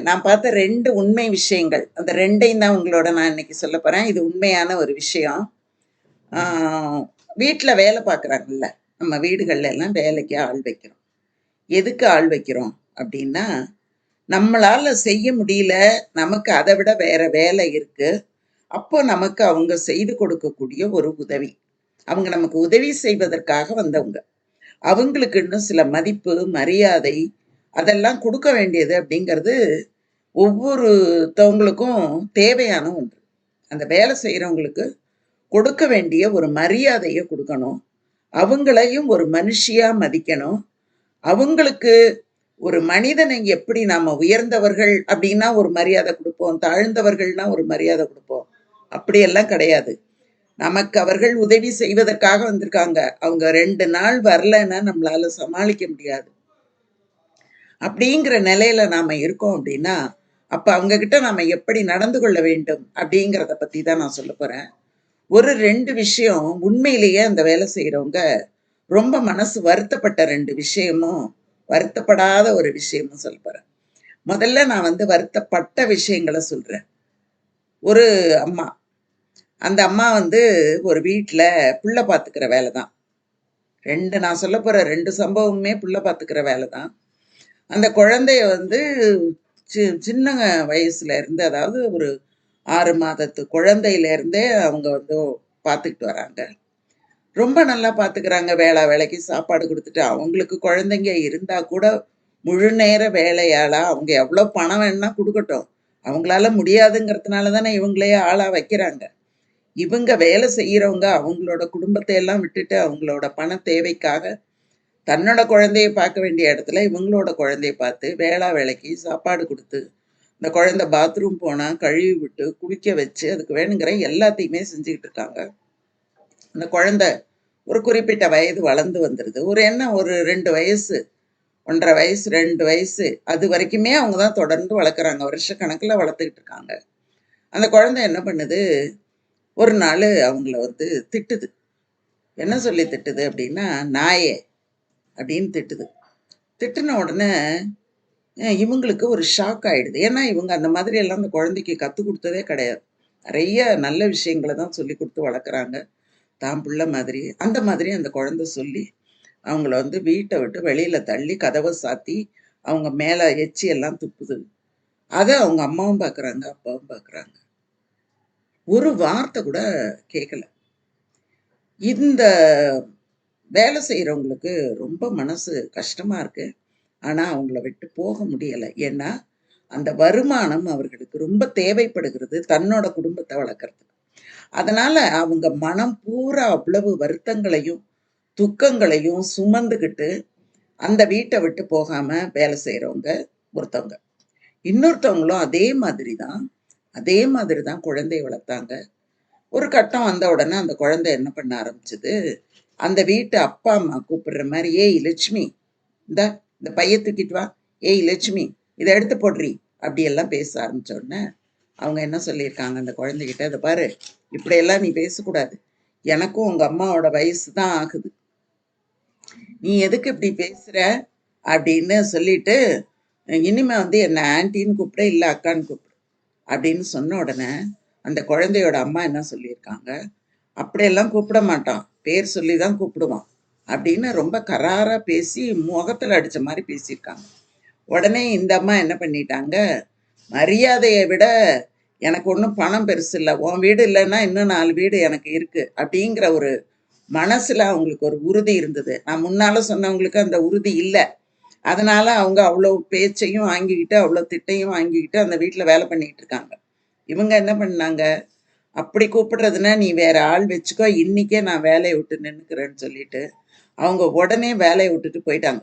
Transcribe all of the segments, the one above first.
நான் பார்த்த 2 உண்மை விஷயங்கள். அந்த 2யும் தான் உங்களோட நான் இன்னைக்கு சொல்லப் போறேன். இது உண்மையான ஒரு விஷயம். ஆ வீட்ல வேலை பார்க்குறாங்கல்ல, நம்ம வீடுகள்ல எல்லாம் வேலைக்கு ஆள் வைக்கிறோம். எதுக்கு ஆள் வைக்கிறோம் அப்டின்னா, நம்மளால செய்ய முடியல, நமக்கு அத விட வேற வேலை இருக்கு. அப்போ நமக்கு அவங்க செய்து கொடுக்கக்கூடிய ஒரு உதவி. அவங்க நமக்கு உதவி செய்வதற்காக வந்தவங்க. அவங்களுக்கு இன்னும் சில மதிப்பு, மரியாதை அதெல்லாம் குடுக்க வேண்டியது அப்படிங்கிறது ஒவ்வொருத்தவங்களுக்கும் தேவையான ஒன்று. அந்த வேலை செய்றவங்களுக்கு கொடுக்க வேண்டிய ஒரு மரியாதைய குடுக்கணும். அவங்களையும் ஒரு மனுஷியா மதிக்கணும். அவங்களுக்கு ஒரு மனிதனை எப்படி நாம உயர்ந்தவர்கள் அப்படின்னா ஒரு மரியாதை குடுப்போம். தாழ்ந்தவர்கள்னா ஒரு மரியாதை குடுப்போம். அப்படியெல்லாம் கிடையாது. நமக்கு அவர்கள் உதவி செய்வதற்காக வந்திருக்காங்க. அவங்க 2 நாள் வரலன்னா நம்மளால சமாளிக்க முடியாது. அப்படிங்கிற நிலையில நாம இருக்கோம் அப்படின்னா, அப்ப அவங்க கிட்ட நாம எப்படி நடந்து கொள்ள வேண்டும் அப்படிங்கிறத பத்தி தான் நான் சொல்லப் போறேன். ஒரு 2 விஷயம் உண்மையிலேயே அந்த வேலை செய்றவங்க ரொம்ப மனசு வருத்தப்பட்ட 2 விஷயமும், வருத்தப்படாத ஒரு விஷயமும் சொல்லப் போறேன். முதல்ல நான் வருத்தப்பட்ட விஷயங்கள சொல்றேன். ஒரு அம்மா. அந்த அம்மா ஒரு வீட்ல புள்ள பாத்துக்கிற வேலை தான். 2 நான் சொல்லப் போற 2 சம்பவமுமே புள்ள பாத்துக்கிற வேலை தான். அந்த குழந்தைய சின்ன வயசுல இருந்து, அதாவது ஒரு 6 மாதத்து குழந்தையில இருந்தே அவங்க பாத்துக்கிட்டு வராங்க. ரொம்ப நல்லா பாத்துக்கிறாங்க. வேளா வேளைக்கு சாப்பாடு குடுத்துட்டு, அவங்களுக்கு குழந்தைங்க இருந்தா கூட முழு நேர வேலையாளா அவங்க எவ்வளோ பணம் வேணும்னா குடுக்கட்டும். அவங்களால முடியாதுங்கிறதுனால தானே இவங்களையே ஆளா வைக்கிறாங்க. இவங்க வேலை செய்யறவங்க அவங்களோட குடும்பத்தை எல்லாம் விட்டுட்டு அவங்களோட பண தேவைக்காக தன்னோட குழந்தைய பார்க்க வேண்டிய இடத்துல இவங்களோட குழந்தைய பார்த்து வேளா வேலைக்கு சாப்பாடு கொடுத்து, இந்த குழந்தை பாத்ரூம் போனா கழுவி விட்டு குளிக்க வச்சு அதுக்கு வேணுங்கிற எல்லாத்தையுமே செஞ்சுக்கிட்டு இருக்காங்க. அந்த குழந்தை ஒரு குறிப்பிட்ட வயது வளர்ந்து வந்துருது. ஒரு 2 வயசு, 1.5 வயசு, 2 வயசு அது வரைக்குமே அவங்க தான் தொடர்ந்து வளர்க்குறாங்க. வருஷக்கணக்கில் வளர்த்துக்கிட்டு இருக்காங்க. அந்த குழந்தை என்ன பண்ணுது, ஒரு நாள் அவங்கள திட்டுது. என்ன சொல்லி திட்டுது அப்படின்னா, நாயே அப்படின்னு திட்டுது. திட்டுன உடனே இவங்களுக்கு ஒரு ஷாக் ஆயிடுது. ஏன்னா இவங்க அந்த மாதிரி எல்லாம் அந்த குழந்தைக்கு கற்றுக் கொடுத்ததே கிடையாது. நிறைய நல்ல விஷயங்களை தான் சொல்லி கொடுத்து வளர்க்குறாங்க. தான் புள்ள மாதிரி. அந்த மாதிரி அந்த குழந்தை சொல்லி அவங்கள வீட்டை விட்டு வெளியில தள்ளி கதவை சாத்தி அவங்க மேல எச்சி எல்லாம் துப்புது. அதை அவங்க அம்மாவும் பார்க்குறாங்க, அப்பாவும் பார்க்குறாங்க. ஒரு வார்த்தை கூட கேட்கல. இந்த வேலை செய்யறவங்களுக்கு ரொம்ப மனசு கஷ்டமா இருக்கு. ஆனா அவங்கள விட்டு போக முடியல. ஏன்னா அந்த வருமானம் அவர்களுக்கு ரொம்ப தேவைப்படுகிறது தன்னோட குடும்பத்தை வளர்க்கறதுக்கு. அதனால அவங்க மனம் பூரா அவ்வளவு வருத்தங்களையும் துக்கங்களையும் சுமந்துக்கிட்டு அந்த வீட்டை விட்டு போகாம வேலை செய்யறவங்க ஒருத்தவங்க. இன்னொருத்தவங்களும் அதே மாதிரி தான் குழந்தைய வளர்த்தாங்க. ஒரு கட்டம் வந்த உடனே அந்த குழந்தை என்ன பண்ண ஆரம்பிச்சது, அந்த வீட்டு அப்பா அம்மா கூப்பிடுற மாதிரி, ஏய் லட்சுமி, இந்த பைய தூக்கிட்டு வா, ஏய் லட்சுமி இதை எடுத்து போடுறி, அப்படியெல்லாம் பேச ஆரம்பிச்ச உடனே அவங்க என்ன சொல்லியிருக்காங்க அந்த குழந்தைகிட்ட, இதை பாரு, இப்படியெல்லாம் நீ பேசக்கூடாது. எனக்கும் உங்க அம்மாவோட வயசு தான் ஆகுது. நீ எதுக்கு இப்படி பேசுற அப்படின்னு சொல்லிட்டு, இனிமே என்ன ஆன்ட்டின்னு கூப்பிட, இல்லை அக்கான்னு கூப்பிடு அப்படின்னு சொன்ன உடனே அந்த குழந்தையோட அம்மா என்ன சொல்லியிருக்காங்க, அப்படியெல்லாம் கூப்பிட மாட்டான், பேர் சொல்லி தான் கூப்பிடுவான் அப்படின்னு ரொம்ப கராரா பேசி முகத்தில் அடிச்ச மாதிரி பேசியிருக்காங்க. உடனே இந்த அம்மா என்ன பண்ணிட்டாங்க, மரியாதையை விட எனக்கு ஒன்றும் பணம் பெருசு இல்லை, உன் வீடு இல்லைன்னா இன்னும் 4 வீடு எனக்கு இருக்கு அப்படிங்கிற ஒரு மனசுல அவங்களுக்கு ஒரு உறுதி இருந்தது. நான் முன்னால சொன்னவங்களுக்கு அந்த உறுதி இல்லை. அதனால அவங்க அவ்வளோ பேச்சையும் வாங்கிக்கிட்டு அவ்வளோ திட்டையும் வாங்கிக்கிட்டு அந்த வீட்டில் வேலை பண்ணிக்கிட்டு இருக்காங்க. இவங்க என்ன பண்ணாங்க, அப்படி கூப்பிடுறதுன்னா நீ வேற ஆள் வச்சுக்கோ, இன்னைக்கே நான் வேலையை விட்டு நின்றுக்கிறேன்னு சொல்லிட்டு அவங்க உடனே வேலையை விட்டுட்டு போயிட்டாங்க.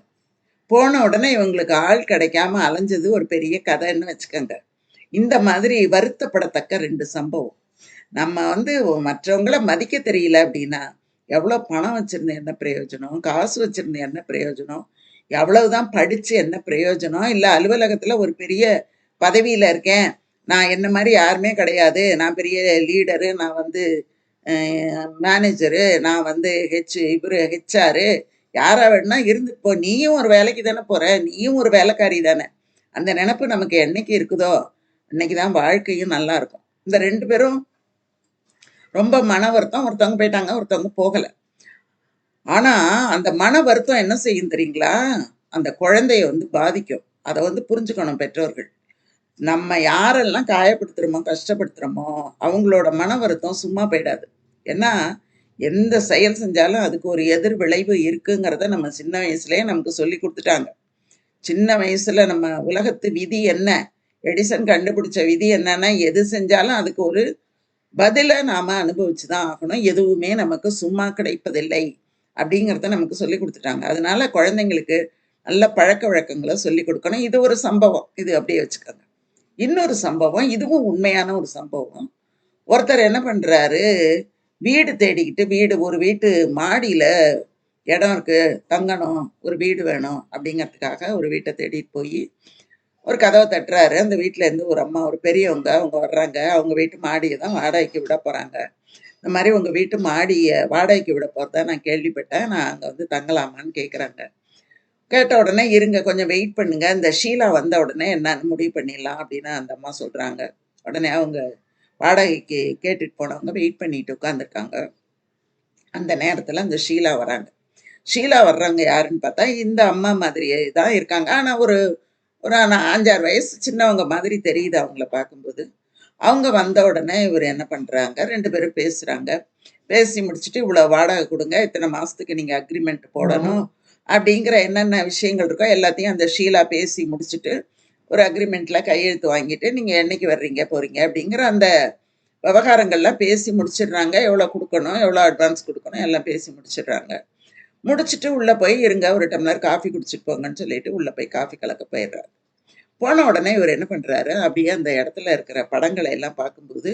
போன உடனே இவங்களுக்கு ஆள் கிடைக்காம அலைஞ்சது ஒரு பெரிய கதைன்னு வச்சுக்கோங்க. இந்த மாதிரி வருத்தப்படத்தக்க 2 சம்பவம். நம்ம மற்றவங்கள மதிக்க தெரியல அப்படின்னா, எவ்வளோ பணம் வச்சிருந்து என்ன பிரயோஜனம், காசு வச்சிருந்து என்ன பிரயோஜனம், எவ்வளவுதான் படிச்சு என்ன பிரயோஜனம், இல்லை அலுவலகத்துல ஒரு பெரிய பதவியில இருக்கேன், நான் என்ன மாதிரி யாருமே கிடையாது, நான் பெரிய லீடரு, நான் மேனேஜரு, நான் இவரு ஹெச்ஆரு, யாரா வேணா இருந்துட்டு போ, நீயும் ஒரு வேலைக்கு தானே போற, நீயும் ஒரு வேலைக்காரி தானே, அந்த நினைப்பு நமக்கு என்னைக்கு இருக்குதோ அன்னைக்கு தான் வாழ்க்கையும் நல்லா இருக்கும். இந்த 2 பேரும் ரொம்ப மன வருத்தம். ஒருத்தவங்க போயிட்டாங்க, ஒருத்தவங்க போகல. ஆனா, அந்த மன வருத்தம் என்ன செய்யும் தெரியுங்களா? அந்த குழந்தைய பாதிக்கும். அத புரிஞ்சுக்கணும் பெற்றோர்கள். நம்ம யாரெல்லாம் காயப்படுத்துறோமோ, கஷ்டப்படுத்துறோமோ, அவங்களோட மன வருத்தம் சும்மா போயிடாது. ஏன்னா, எந்த செயல் செஞ்சாலும் அதுக்கு ஒரு எதிர் விளைவு இருக்குங்கிறத நம்ம சின்ன வயசுலயே நமக்கு சொல்லிக் குடுத்துட்டாங்க. சின்ன வயசுல நம்ம உலகத்து விதி என்ன? எடிசன் கண்டுபிடிச்ச விதி என்னன்னா, எது செஞ்சாலும் அதுக்கு ஒரு பதில நாம அனுபவிச்சு தான் ஆகணும். எதுவுமே நமக்கு சும்மா கிடைப்பதில்லை. அப்படிங்கிறத நமக்கு சொல்லிக் குடுத்துட்டாங்க. அதனால குழந்தைங்களுக்கு நல்ல பழக்கவழக்கங்கள சொல்லிக் குடுக்கணும். இது ஒரு சம்பவம். இது அப்படியே வச்சுக்கங்க. இன்னொரு சம்பவம், இதுவும் உண்மையான ஒரு சம்பவம். ஒருத்தர் என்ன பண்றாரு, வீடு தேடிக்கிட்டு ஒரு வீட்டு மாடியில இடம் இருக்கு, தங்கணும், ஒரு வீடு வேணும் அப்படிங்கிறதுக்காக ஒரு வீட்ட தேடிட்டு போயி, ஒரு கதவ தட்டுறாரு. அந்த வீட்ல இருந்து ஒரு அம்மா, ஒரு பெரியவங்க அவங்க வர்றாங்க. அவங்க வீட்டு மாடிய தான் வாடகைக்கு விட போறாங்க. இந்த மாரி உங்க வீட்டு மாடிய வாடகைக்கு விட போறதா நான் கேள்விப்பட்டேன். நான் அங்க தங்கலாமான்னு கேட்குறாங்க. கேட்ட உடனே, "இருங்க கொஞ்சம் வெயிட் பண்ணுங்க. இந்த ஷீலா வந்த உடனே என்னன்னு முடிவு பண்ணிடலாம்" அப்படின்னு அந்த அம்மா சொல்றாங்க. உடனே அவங்க வாடகைக்கு கேட்டுட்டு போனவங்க வெயிட் பண்ணிட்டு உட்காந்துருக்காங்க. அந்த நேரத்துல அந்த ஷீலா வராங்க. ஷீலா வர்றவங்க யாருன்னு பார்த்தா, இந்த அம்மா மாதிரியே தான் இருக்காங்க. ஆனா ஒரு ஒரு 5, 6 வயசு சின்னவங்க மாதிரி தெரியுது அவங்கள பார்க்கும்போது. அவங்க வந்த உடனே இவரு என்ன பண்றாங்க, 2 பேரும் பேசுறாங்க. பேசி முடிச்சுட்டு, "இவ்வளோ வாடகை குடுங்க. இத்தனை மாசத்துக்கு நீங்க அக்ரீமெண்ட் போடணும்." அப்படிங்கிற என்னென்ன விஷயங்கள் இருக்கோ எல்லாத்தையும் அந்த ஷீலா பேசி முடிச்சுட்டு, ஒரு அக்ரீமெண்ட்ல கையெழுத்து வாங்கிட்டு, "நீங்க என்னைக்கு வர்றீங்க, போறீங்க." அப்படிங்கிற அந்த விவகாரங்கள்லாம் பேசி முடிச்சிடுறாங்க. எவ்வளோ குடுக்கணும், எவ்வளோ அட்வான்ஸ் குடுக்கணும் எல்லாம் பேசி முடிச்சிடுறாங்க. முடிச்சுட்டு உள்ள போய், "இருங்க ஒரு டம்ளர் காஃபி குடிச்சிட்டு போங்கன்னு" சொல்லிட்டு உள்ள போய் காஃபி கலக்க போயிடுறாரு. போன உடனே இவரு என்ன பண்றாரு, அப்படியே அந்த இடத்துல இருக்கிற படங்கள எல்லாம் பார்க்கும்போது,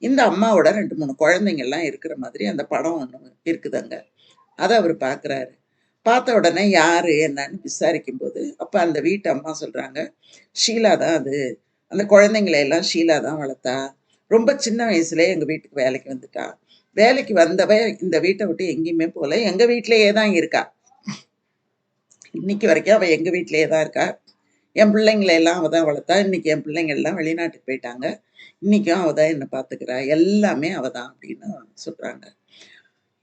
இந்த அம்மாவோட 2, 3 குழந்தைங்கலாம் இருக்கிற மாதிரி அந்த படம் ஒண்ணு இருக்குது அங்க. அத அவரு பார்க்குறாரு. பார்த்த உடனே யாரு என்னன்னு விசாரிக்கும்போது, அப்ப அந்த வீட்டு அம்மா சொல்றாங்க, "ஷீலா தான் அது. அந்த குழந்தைங்கள எல்லாம் ஷீலா தான் வளர்த்தா. ரொம்ப சின்ன வயசுலயே எங்க வீட்டுக்கு வேலைக்கு வந்துட்டா. வேலைக்கு வந்தவ இந்த வீட்ட விட்டு எங்கேயுமே போல. எங்க வீட்லயே தான் இருக்கா. இன்னைக்கு வரைக்கும் அவ எங்க வீட்லயே தான் இருக்கா. என் பிள்ளைங்கள எல்லாம் அவ தான் வளர்த்தா. இன்னைக்கு என் பிள்ளைங்க எல்லாம் வெளிநாட்டுக்கு போயிட்டாங்க. இன்னைக்கும் அவ தான் என்ன பார்த்துக்கிறா. எல்லாமே அவ தான்" அப்படின்னு சொல்றாங்க.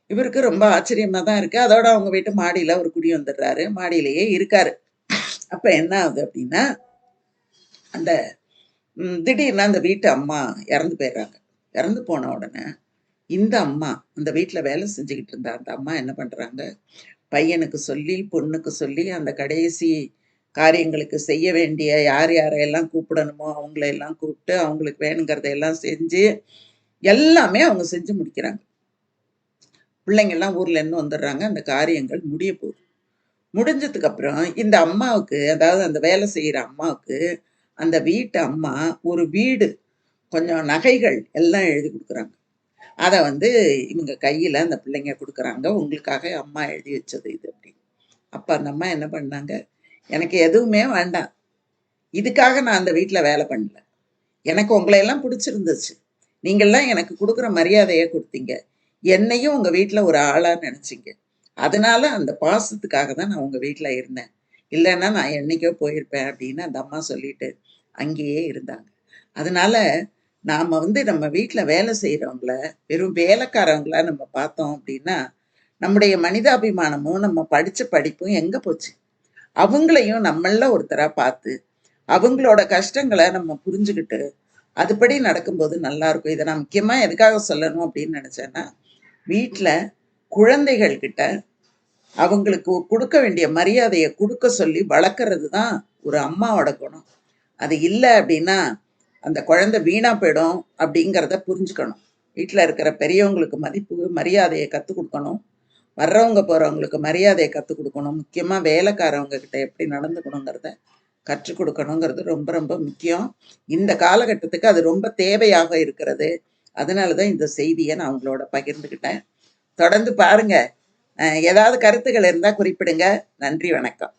இவருக்கு ரொம்ப ஆச்சரியமா தான் இருக்கு. அதோட அவங்க வீட்டு மாடியில அவரு குடி வந்துடுறாரு. மாடியிலேயே இருக்காரு. அப்ப என்ன ஆகுது அப்படின்னா, அந்த திடீர்னு அந்த வீட்டு அம்மா இறந்து போயிடுறாங்க. இறந்து போன உடனே, இந்த அம்மா அந்த வீட்ல வேலை செஞ்சுகிட்டு இருந்த அந்த அம்மா என்ன பண்றாங்க, பையனுக்கு சொல்லி, பொண்ணுக்கு சொல்லி, அந்த கடைசி காரியங்களுக்கு செய்ய வேண்டிய யார் யாரையெல்லாம் கூப்பிடணுமோ அவங்கள எல்லாம் கூப்பிட்டு, அவங்களுக்கு வேணுங்கிறத எல்லாம் செஞ்சு, எல்லாமே அவங்க செஞ்சு முடிக்கிறாங்க. பிள்ளைங்கலாம் ஊர்ல இருந்து வந்துடுறாங்க. அந்த காரியங்கள் முடிய போகுது. முடிஞ்சதுக்கு அப்புறம் இந்த அம்மாவுக்கு, அதாவது அந்த வேலை செய்யற அம்மாவுக்கு, அந்த வீட்டு அம்மா ஒரு வீடு, கொஞ்சம் நகைகள் எல்லாம் எழுதி குடுக்குறாங்க. அத இவங்க கையில அந்த பிள்ளைங்க குடுக்குறாங்க. "உங்களுக்காக அம்மா எழுதி வச்சது இது" அப்படின்னு. அப்ப அந்த அம்மா என்ன பண்ணாங்க, "எனக்கு எதுவுமே வேண்டாம். இதுக்காக நான் அந்த வீட்ல வேலை பண்ணல. எனக்கு உங்கள எல்லாம் பிடிச்சிருந்துச்சு. நீங்கள்லாம் எனக்கு குடுக்குற மரியாதைய குடுத்தீங்க. என்னையும் உங்க வீட்ல ஒரு ஆளா நெனச்சீங்க. அதனால அந்த பாசத்துக்காக தான் நான் உங்க வீட்ல இருந்தேன். இல்லன்னா நான் என்னைக்கோ போயிருப்பேன்" அப்படின்னு அந்த அம்மா சொல்லிட்டு அங்கேயே இருந்தாங்க. அதனால நாம நம்ம வீட்ல வேலை செய்றவங்கள வெறும் வேலைக்காரவங்களா நம்ம பார்த்தோம் அப்படின்னா, நம்முடைய மனிதாபிமானமும், நம்ம படிச்ச படிப்பும் எங்க போச்சு? அவங்களையும் நம்மள்ல ஒருத்தரா பார்த்து, அவங்களோட கஷ்டங்கள நம்ம புரிஞ்சுகிட்டு, அதுபடி நடக்கும்போது நல்லாருக்கும். இத நான் முக்கியமா எதுக்காக சொல்லணும் அப்படின்னு நெனச்சேன்னா, வீட்ல குழந்தைகள் கிட்ட அவங்களுக்கு குடுக்க வேண்டிய மரியாதைய குடுக்க சொல்லி வளர்க்கறது தான் ஒரு அம்மாவோட குணம். அது இல்ல அப்படின்னா, அந்த குழந்தை வீணா போயிடும் அப்படிங்கிறத புரிஞ்சுக்கணும். வீட்ல இருக்கிற பெரியவங்களுக்கு மதிப்பு, மரியாதைய கத்துக் குடுக்கணும். வர்றவங்க போறவங்களுக்கு மரியாதைய கத்துக் குடுக்கணும். முக்கியமா வேலைக்காரவங்க கிட்ட எப்படி நடந்துக்கணுங்கிறத கற்றுக் குடுக்கணுங்கிறது ரொம்ப ரொம்ப முக்கியம். இந்த காலகட்டத்துக்கு அது ரொம்ப தேவையாக இருக்கிறது. அதனால தான் இந்த செய்திய நான் உங்களோட பகிர்ந்துக்கிட்டேன். தொடர்ந்து பாருங்க. ஏதாவது கருத்துக்கள் இருந்தா குறிப்பிடுங்க. நன்றி, வணக்கம்.